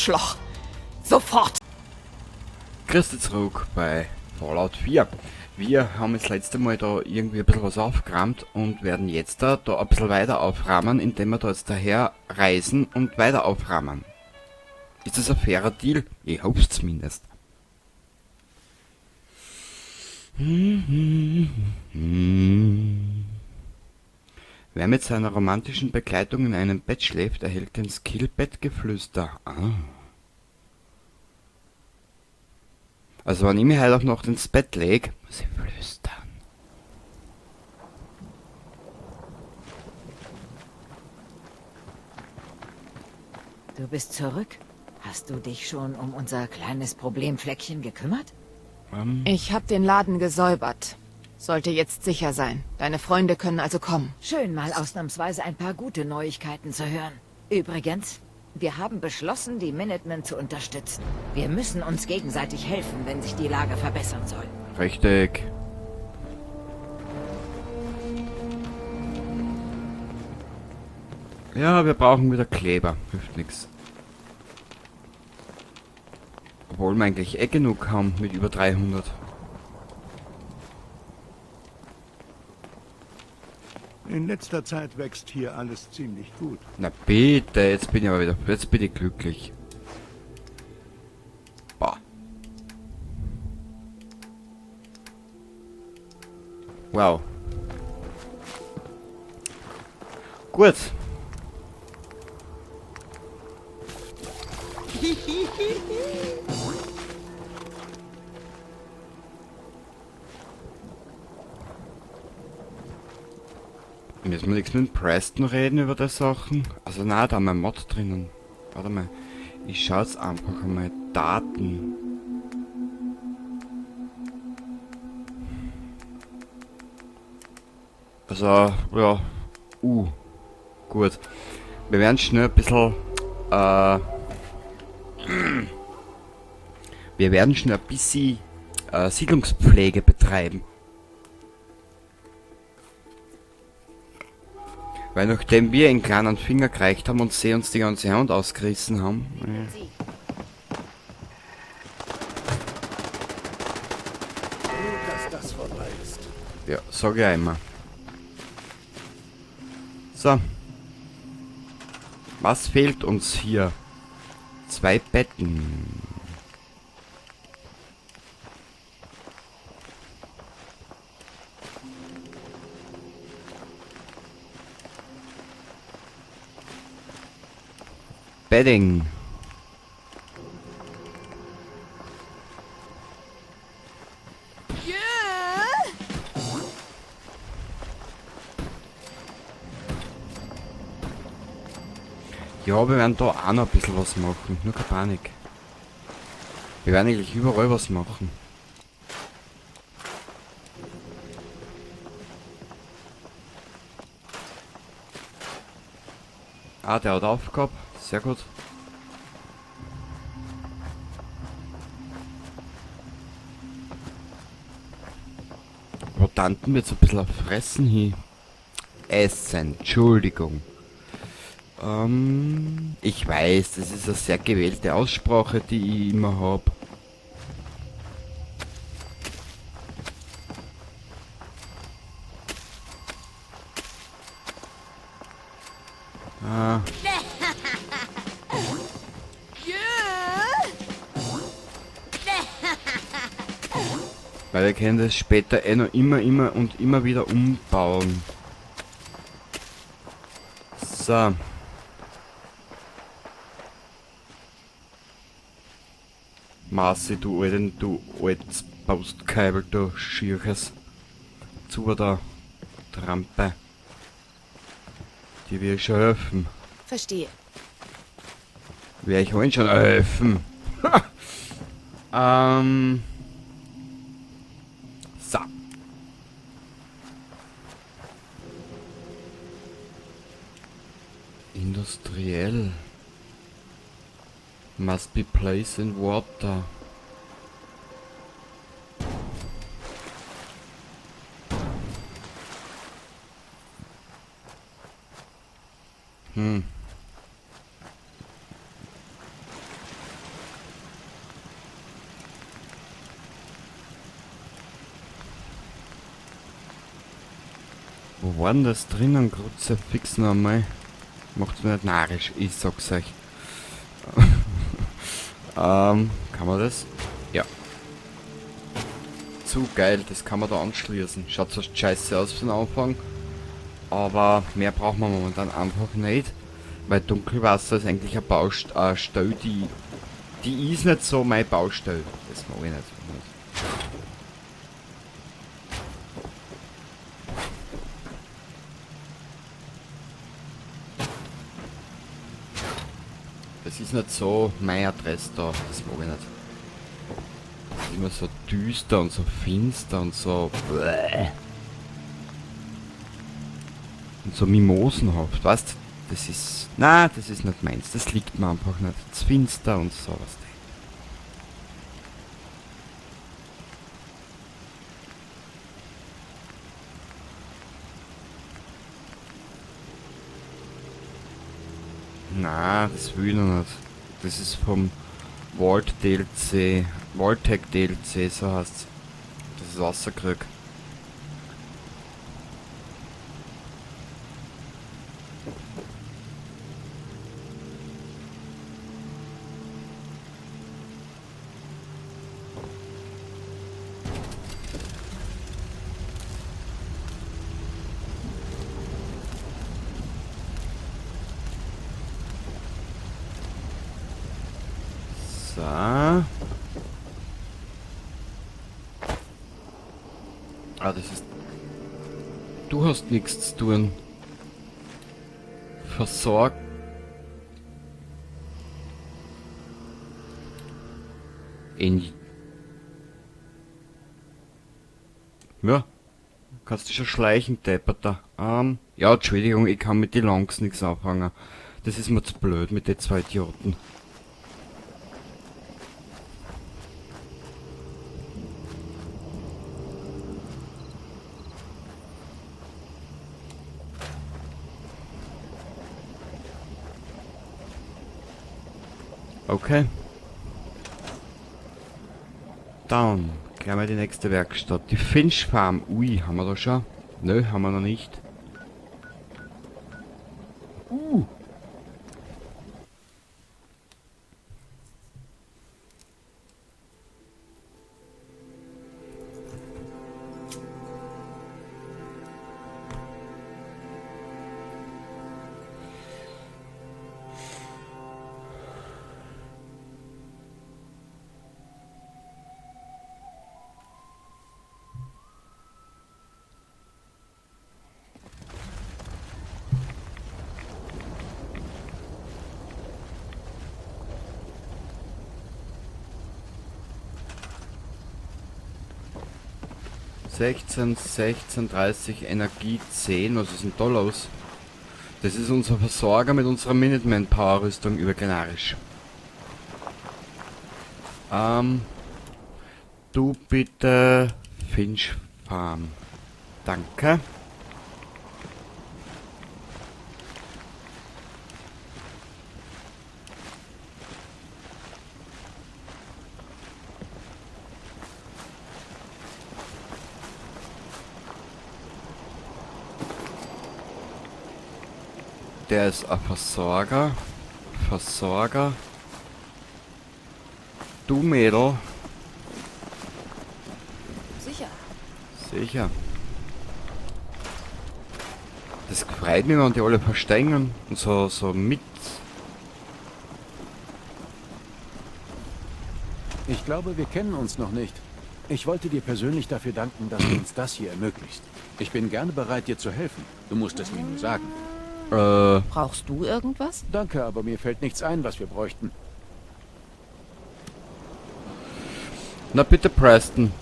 Arschloch! Sofort! Grüß dich zurück bei Fallout 4. Wir haben das letzte Mal da irgendwie ein bisschen was aufgeräumt und werden jetzt da ein bisschen weiter aufräumen, indem wir da jetzt daher reisen und weiter aufräumen. Ist das ein fairer Deal? Ich hoffe es zumindest. Wer mit seiner romantischen Begleitung in einem Bett schläft, erhält den Skill Bettgeflüster. Also wenn ich mich halt auch noch ins Bett leg, muss ich flüstern. Du bist zurück? Hast du dich schon um unser kleines Problemfleckchen gekümmert? Ich hab den Laden gesäubert. Sollte jetzt sicher sein. Deine Freunde können also kommen. Schön, mal ausnahmsweise ein paar gute Neuigkeiten zu hören. Übrigens, wir haben beschlossen, die Minutemen zu unterstützen. Wir müssen uns gegenseitig helfen, wenn sich die Lage verbessern soll. Richtig. Ja, wir brauchen wieder Kleber. Hilft nix. Obwohl wir eigentlich genug haben mit über 300. In letzter Zeit wächst hier alles ziemlich gut. Na bitte, jetzt bin ich aber wieder, jetzt bin ich glücklich. Boah. Wow. Gut. Müssen wir nichts mit dem Preston reden über die Sachen? Also na, da haben wir einen Mod drinnen. Warte mal. Ich schaue jetzt einfach einmal. Daten. Also, ja. Gut. Wir werden schnell ein bisschen, wir werden schnell ein bisschen, Siedlungspflege betreiben. Weil nachdem wir einen kleinen Finger gereicht haben und sie uns die ganze Hand ausgerissen haben. Gut, dass das vorbei ist. Ja, sag ich einmal. So. Was fehlt uns hier? 2 Betten. Bedding. Ja, wir werden da auch noch ein bisschen was machen. Nur keine Panik. Wir werden eigentlich überall was machen. Ah, der hat aufgehabt. Sehr gut. Rotanten wird so ein bisschen auf Fressen hin. Essen, Entschuldigung. Ich weiß, das ist eine sehr gewählte Aussprache, die ich immer habe. Weil wir können das später noch immer und immer wieder umbauen. So. Marci, du altes Postkabel, du schierches. Zu der Trampe. Die will ich schon helfen. Verstehe. Wer ich wollen schon helfen. So. Industriell. Must be placed in water. war denn das drinnen? Grütze, fix noch einmal. Macht's mir nicht narrisch, ich sag's euch. Kann man das? Ja. Zu geil, das kann man da anschließen. Schaut so scheiße aus für den Anfang. Aber mehr braucht man momentan einfach nicht. Weil Dunkelwasser ist eigentlich eine Baustelle, die ist nicht so meine Baustelle. Das mag ich nicht. Das ist nicht so meine Adresse da, das mag ich nicht. Das ist immer so düster und so finster und so bläh. Und so mimosenhaft, weißt? Das ist, na, das ist nicht meins, das liegt mir einfach nicht. Es ist finster und so was. Na, das will ich noch nicht. Das ist vom Vault DLC, Vault-Tag DLC, so heißt's. Das ist Wasserkrieg. So. Ah, das ist... Du hast nichts zu tun. Versorgt. Ja. Kannst du schon schleichen, Depperter. Ja, Entschuldigung, ich kann mit den Longs nichts anfangen. Das ist mir zu blöd mit den zwei Idioten. Okay. Dann gleich mal die nächste Werkstatt. Die Finch Farm. Ui, haben wir da schon? Nö, haben wir noch nicht. ...16, 16, 30, Energie 10, was ist denn da los? Das ist unser Versorger mit unserer Minuteman Power Rüstung übergenarisch. Du bitte Finch Farm. Danke. Der ist ein Versorger. Versorger. Du Mädel. Sicher. Sicher. Das freut mich, wenn die alle verstehen und so mit. Ich glaube, wir kennen uns noch nicht. Ich wollte dir persönlich dafür danken, dass du uns das hier ermöglicht. Ich bin gerne bereit, dir zu helfen. Du musst es mir nur sagen. Brauchst du irgendwas? Danke, aber mir fällt nichts ein, was wir bräuchten. Na bitte, Preston.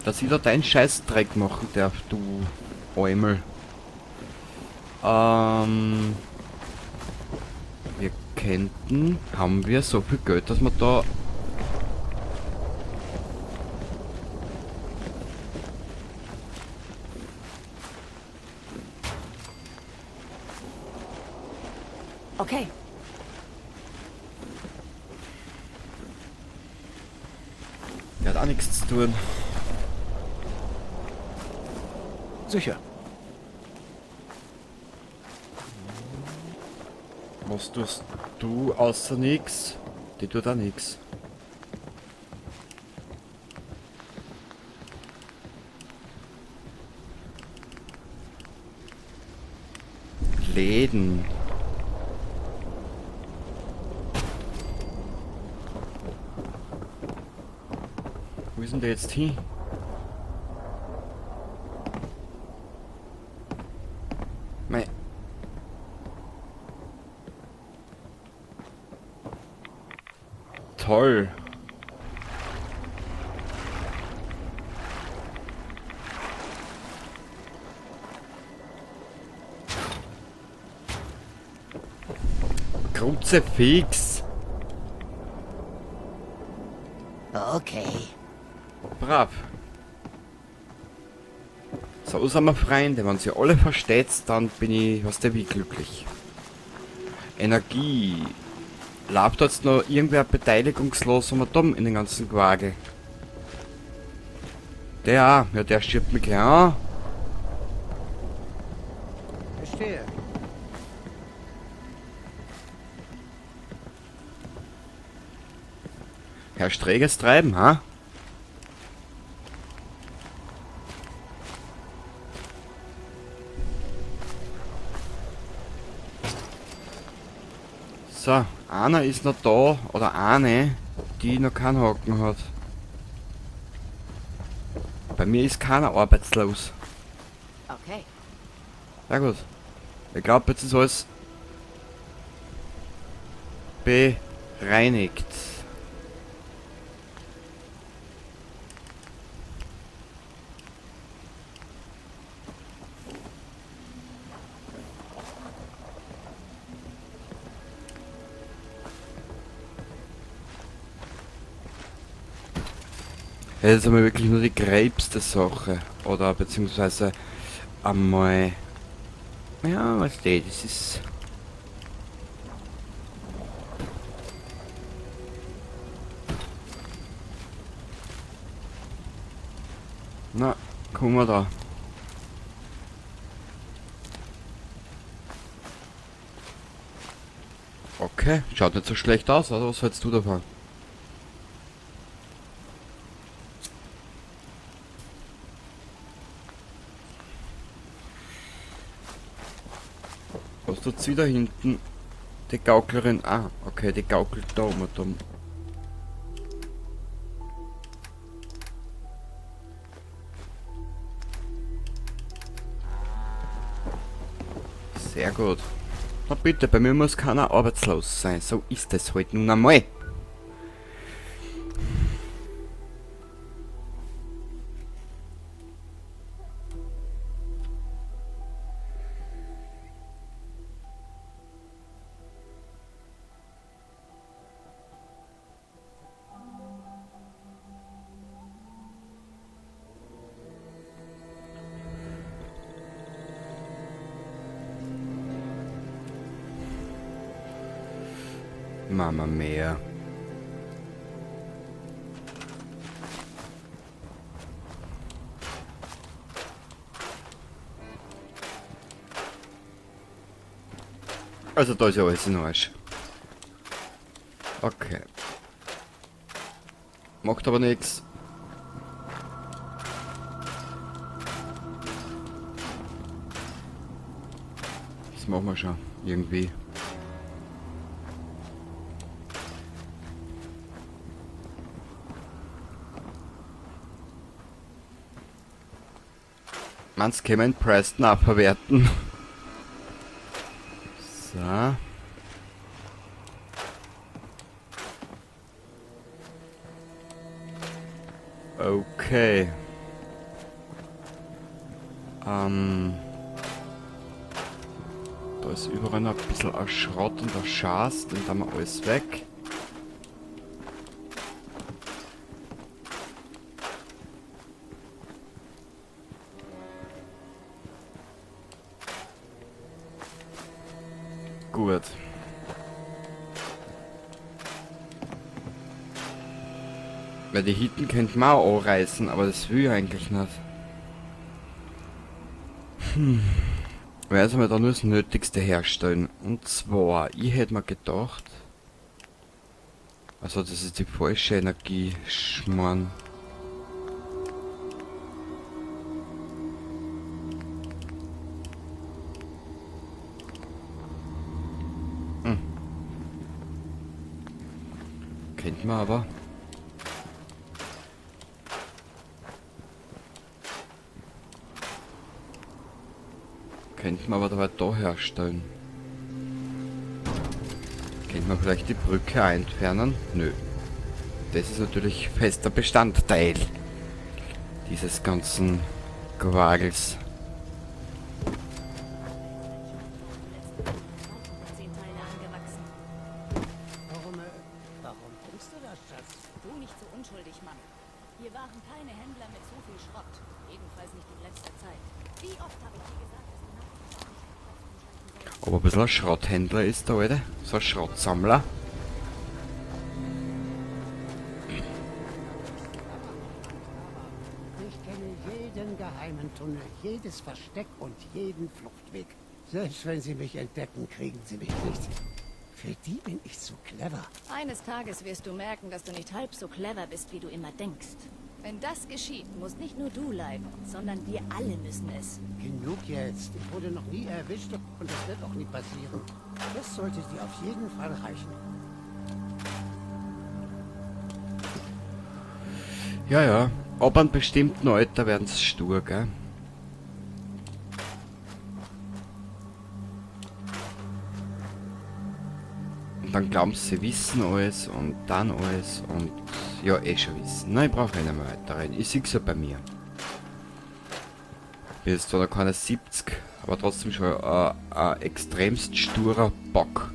Dass ich da deinen Scheißdreck machen darf, du Eumel. Wir könnten... Haben wir so viel Geld, dass wir da... Okay. Der hat auch nichts zu tun. Sicher. Was tust du außer nix? Die tut da nix. Läden. Wo ist denn der jetzt hin? Mei. Toll. Kruzifix. Okay. Brav. So sind wir Freunde, wenn sie alle versteht, dann bin ich, was der wie glücklich. Energie. Läuft jetzt noch irgendwer beteiligungslos und dumm in den ganzen Quagel? Der auch. Ja, der stirbt mich gleich an. Verstehe. Herr Streges Treiben, ha? So, einer ist noch da, oder eine, die noch keinen Haken hat. Bei mir ist keiner arbeitslos. Okay. Ja gut. Ich glaube, jetzt ist alles bereinigt. Das ist aber wirklich nur die gröbste Sache. Oder beziehungsweise einmal... Ja, was steht, das ist... Na, kommen wir da. Okay, schaut nicht so schlecht aus, oder was hältst du davon? Was tut's wieder hinten? Die Gauklerin. Ah, okay, die gaukelt da um und um. Sehr gut. Na bitte, bei mir muss keiner arbeitslos sein. So ist es halt nun einmal. Mama mia. Also da ist ja alles in Arsch. Okay. Macht aber nichts. Das machen wir schon. Irgendwie. Man's kann man Preston auch verwerten. So. Okay. Da ist überall noch ein bisschen ein Schrott und ein Schaß, den haben wir alles weg. Gut. Weil die Hitten könnte man auch anreißen, aber das will ich eigentlich nicht. Weil wir da nur das Nötigste herstellen. Und zwar, ich hätte mir gedacht... Also das ist die falsche Energie, Schmarrn. Kennt man aber. Könnte man aber dabei da herstellen. Könnte man vielleicht die Brücke entfernen? Nö. Das ist natürlich fester Bestandteil dieses ganzen Quagels. Warum denkst du das, Schatz? Du nicht so unschuldig, Mann. Hier waren keine Händler mit so viel Schrott. Jedenfalls nicht in letzter Zeit. Wie oft habe ich dir gesagt, dass du nachts Aber ein bisschen ein Schrotthändler ist der Alte. So ein Schrottsammler. Ich kenne jeden geheimen Tunnel, jedes Versteck und jeden Fluchtweg. Selbst wenn sie mich entdecken, kriegen sie mich nicht. Für die bin ich zu clever. Eines Tages wirst du merken, dass du nicht halb so clever bist, wie du immer denkst. Wenn das geschieht, muss nicht nur du leiden, sondern wir alle müssen es. Genug jetzt. Ich wurde noch nie erwischt und das wird auch nie passieren. Das sollte dir auf jeden Fall reichen. Ja, ja. Ab einem bestimmten Alter werden sie stur, gell? Und dann glauben sie wissen alles und dann alles und ja, schon wissen. Nein, ich brauche nicht mehr weiterreden. Ich sehe es ja bei mir. Ich bin jetzt zwar noch keine 70, aber trotzdem schon ein extremst sturer Bock.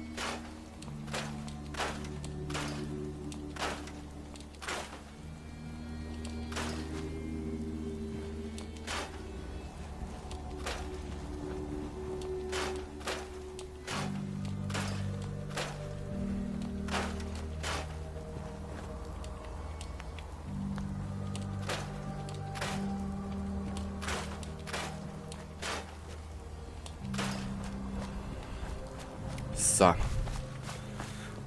So.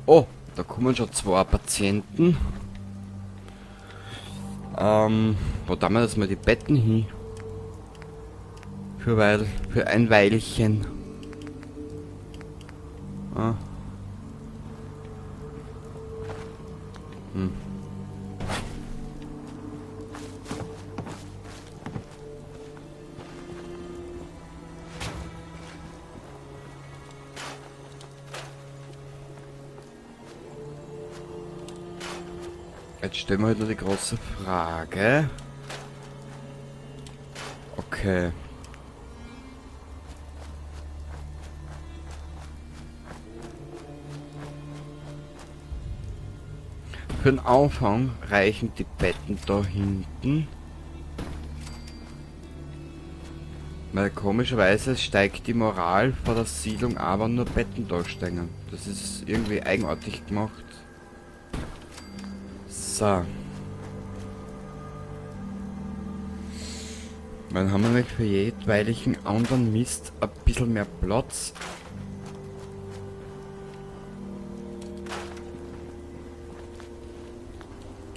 Oh, da kommen schon 2 Patienten. Wo tun wir das mal die Betten hin? Für ein Weilchen. Ah. Jetzt stellen wir halt nur die große Frage. Okay. Für den Anfang reichen die Betten da hinten. Weil komischerweise steigt die Moral vor der Siedlung, aber nur Betten da stehen. Das ist irgendwie eigenartig gemacht. So. Dann haben wir nämlich für jedweiligen anderen Mist ein bisschen mehr Platz.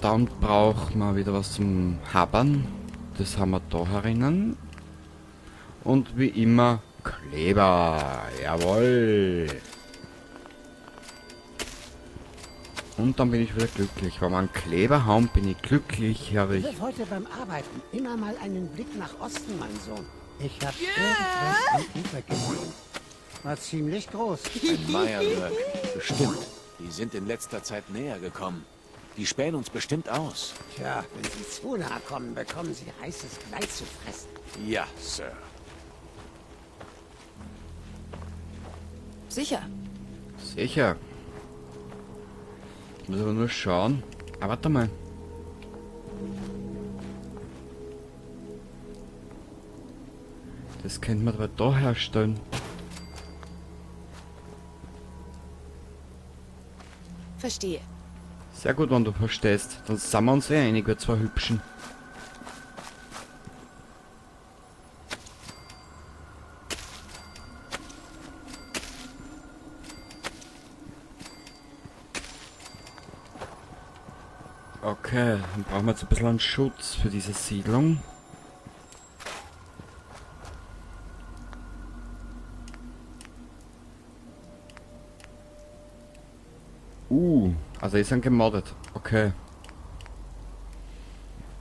Dann brauchen wir wieder was zum Habern. Das haben wir da herinnen. Und wie immer Kleber. Jawohl. Und dann bin ich wieder glücklich. Wenn wir einen Kleber haben, bin ich glücklich. Habe ich. Ich wirf heute beim Arbeiten immer mal einen Blick nach Osten, mein Sohn. Ich habe irgendwas am Ufer gesehen. War ziemlich groß. Ein Meierlöck. Bestimmt. Die sind in letzter Zeit näher gekommen. Die spähen uns bestimmt aus. Tja, wenn sie zu nahe kommen, bekommen sie heißes Blei zu fressen. Ja, Sir. Sicher. Sicher. Ich muss aber nur schauen. Aber warte mal. Das könnte man aber da herstellen. Verstehe. Sehr gut, wenn du verstehst. Dann sind wir uns eh einig, wir zwei Hübschen. Okay, dann brauchen wir jetzt ein bisschen einen Schutz für diese Siedlung. Also die sind gemoddet. Okay.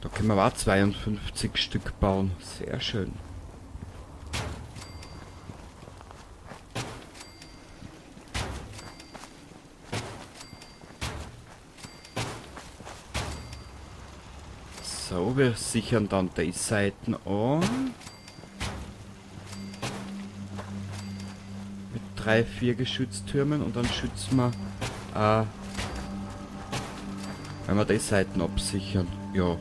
Da können wir auch 52 Stück bauen. Sehr schön. So, wir sichern dann die Seiten an. Mit 3, 4 Geschütztürmen und dann schützen wir, wenn wir die Seiten absichern. Ja.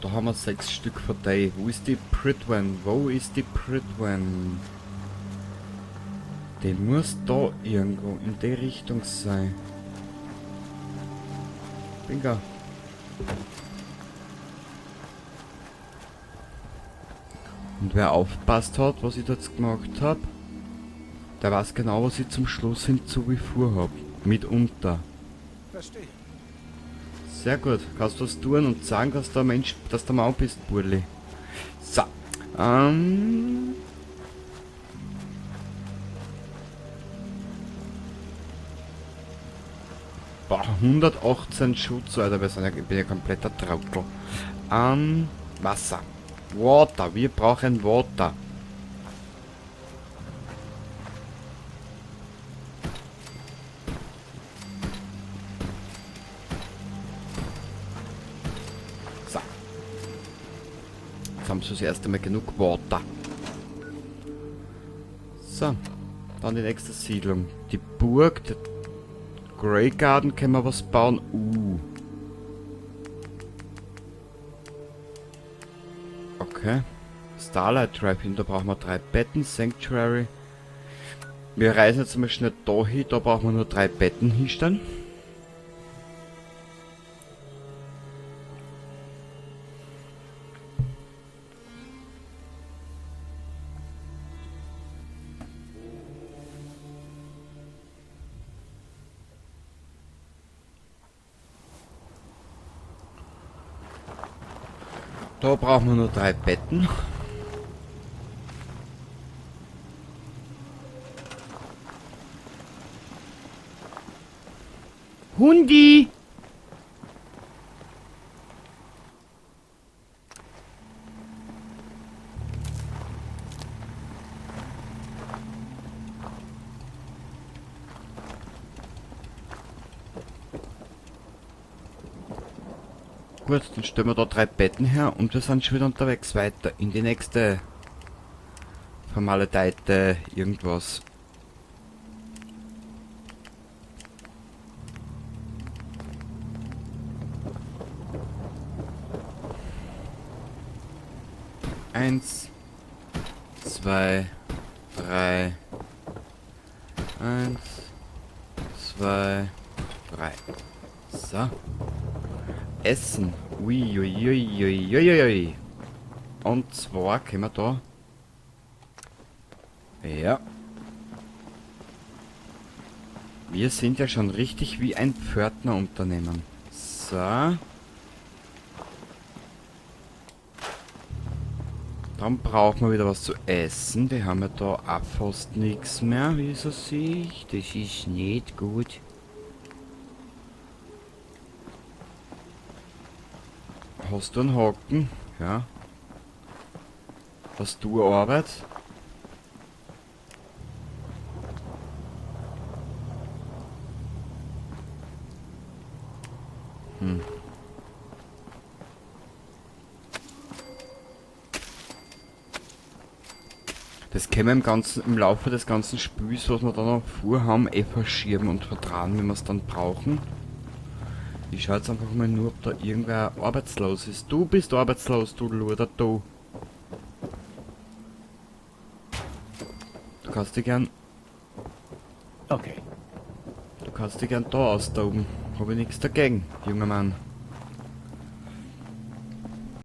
Da haben wir 6 Stück für die. Wo ist die Pridwen? Wo ist die Pridwen? Die muss da irgendwo in die Richtung sein. Bingo. Und wer aufpasst hat, was ich da jetzt gemacht habe, der weiß genau, was ich zum Schluss hinzugefügt habe. Mitunter. Verstehe. Sehr gut. Kannst du was tun und sagen, dass der Mensch, dass du Mau bist, Burli. So. Boah, 118 Schutz, Alter, ich bin ja kompletter Trottel. Wasser. Water, wir brauchen Water. So. Jetzt haben sie das erste Mal genug Water. So. Dann die nächste Siedlung. Die Burg, der Grey Garden, können wir was bauen. Okay. Starlight Drive-In, da brauchen wir 3 Betten. Sanctuary. Wir reisen jetzt mal schnell da hin, da brauchen wir nur 3 Betten hinstellen. Da brauchen wir nur 3 Betten. Hundi! Gut, dann stellen wir da 3 Betten her und wir sind schon wieder unterwegs weiter in die nächste vermaledeite irgendwas. Eins, 2, 3. 1, 2, 3. So. Essen. Uiuiuiuiuiui. Und zwar können wir da. Ja. Wir sind ja schon richtig wie ein Pförtnerunternehmen. So. Dann brauchen wir wieder was zu essen. Die haben ja da auch fast nichts mehr, wie so sehe ich. Das ist nicht gut. Hast du einen Haken? Ja. Hast du Arbeit? Das können wir im Laufe des ganzen Spiels, was wir da noch vorhaben, verschieben und vertragen, wenn wir es dann brauchen. Ich schaue jetzt einfach mal nur, ob da irgendwer arbeitslos ist. Du bist arbeitslos, du Luder, du. Du kannst dich gern... Okay. Du kannst dich gern da austoben. Habe ich nichts dagegen, junger Mann.